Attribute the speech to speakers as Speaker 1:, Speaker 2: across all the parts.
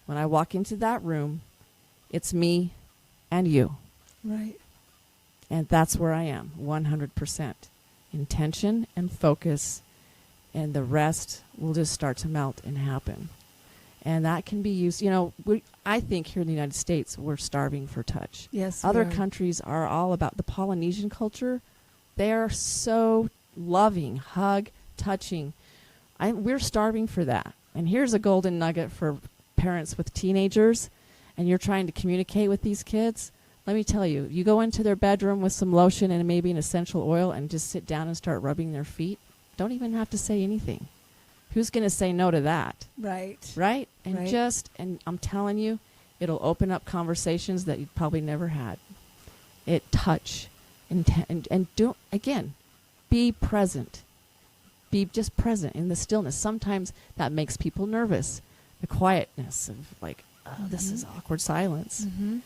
Speaker 1: When I walk into that room, it's me and you.
Speaker 2: Right.
Speaker 1: And that's where I am, 100%. Intention and focus, and the rest will just start to melt and happen. And that can be used, I think here in the United States, we're starving for touch.
Speaker 2: Yes.
Speaker 1: Other countries are all about the Polynesian culture. They are so loving, hug, touching. We're starving for that. And here's a golden nugget for parents with teenagers, and you're trying to communicate with these kids. Let me tell you, you go into their bedroom with some lotion and maybe an essential oil and just sit down and start rubbing their feet. Don't even have to say anything. Who's going to say no to that?
Speaker 2: Right.
Speaker 1: Right? And
Speaker 2: Right.
Speaker 1: and I'm telling you, it'll open up conversations that you'd probably never had. It touch and do, again, be present. Be just present in the stillness. Sometimes that makes people nervous. The quietness of like, oh, this is awkward silence.
Speaker 2: Mm-hmm.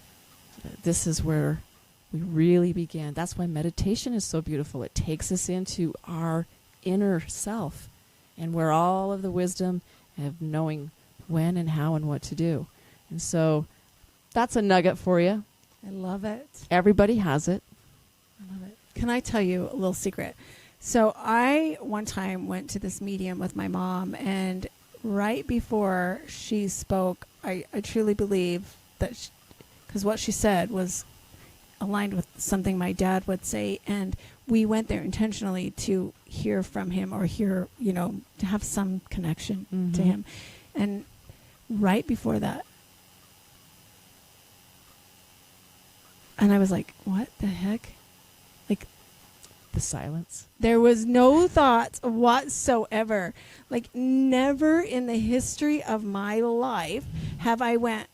Speaker 1: This is where we really begin. That's why meditation is so beautiful. It takes us into our inner self and where all of the wisdom of knowing when and how and what to do. And so that's a nugget for you.
Speaker 2: I love it.
Speaker 1: Everybody has it.
Speaker 2: I love it. Can I tell you a little secret? So I one time went to this medium with my mom, and right before she spoke, I truly believe that, because what she said was aligned with something my dad would say, and we went there intentionally to hear from him or hear, to have some connection to him. And right before that, and I was like, what the heck? Like,
Speaker 1: The silence.
Speaker 2: there was no thoughts whatsoever. Like, never in the history of my life have I went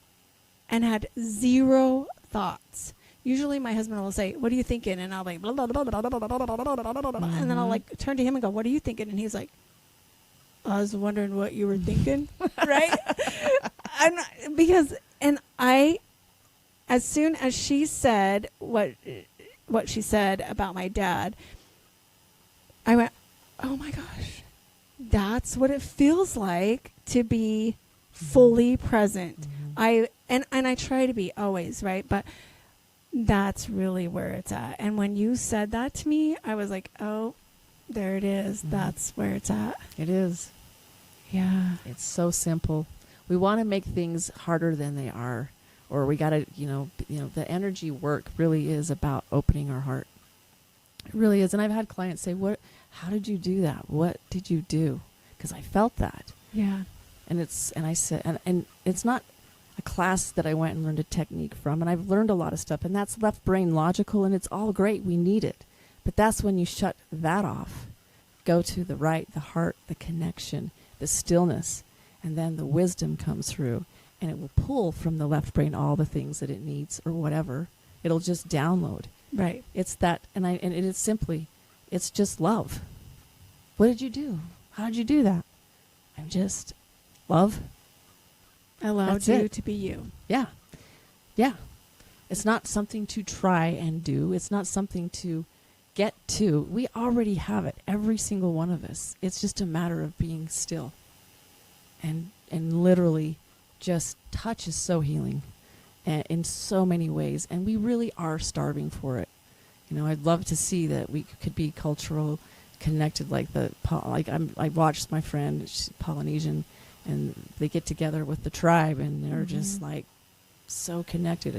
Speaker 2: and had zero thoughts. Usually my husband will say, what are you thinking? And I'll be blah, blah, blah, blah, blah, blah, blah, blah, blah, blah, blah. And then I'll like turn to him and go, what are you thinking? And he's like, I was wondering what you were thinking. Right? As soon as she said what she said about my dad, I went, oh my gosh, that's what it feels like to be fully present. I try to be always, right? But that's really where it's at. And when you said that to me, I was like, oh, there it is. That's where it's at.
Speaker 1: It is.
Speaker 2: Yeah.
Speaker 1: It's so simple. We want to make things harder than they are. Or we got to, the energy work really is about opening our heart. It really is. And I've had clients say, how did you do that? What did you do? Because I felt that.
Speaker 2: Yeah.
Speaker 1: And I said, and it's not a class that I went and learned a technique from. And I've learned a lot of stuff, and that's left brain logical, and it's all great. We need it. But that's when you shut that off. Go to the right, the heart, the connection, the stillness, and then the wisdom comes through. And it will pull from the left brain all the things that it needs or whatever. It'll just download.
Speaker 2: Right.
Speaker 1: It's that, and it is simply, it's just love. What did you do? How did you do that? I'm just love.
Speaker 2: Allowed
Speaker 1: That's
Speaker 2: you
Speaker 1: it.
Speaker 2: to be you.
Speaker 1: Yeah. Yeah. It's not something to try and do. It's not something to get to. We already have it, every single one of us. It's just a matter of being still. And literally, just touch is so healing in so many ways, and we really are starving for it. I'd love to see that we could be cultural connected, I watched my friend, she's Polynesian, and they get together with the tribe, and they're just like so connected.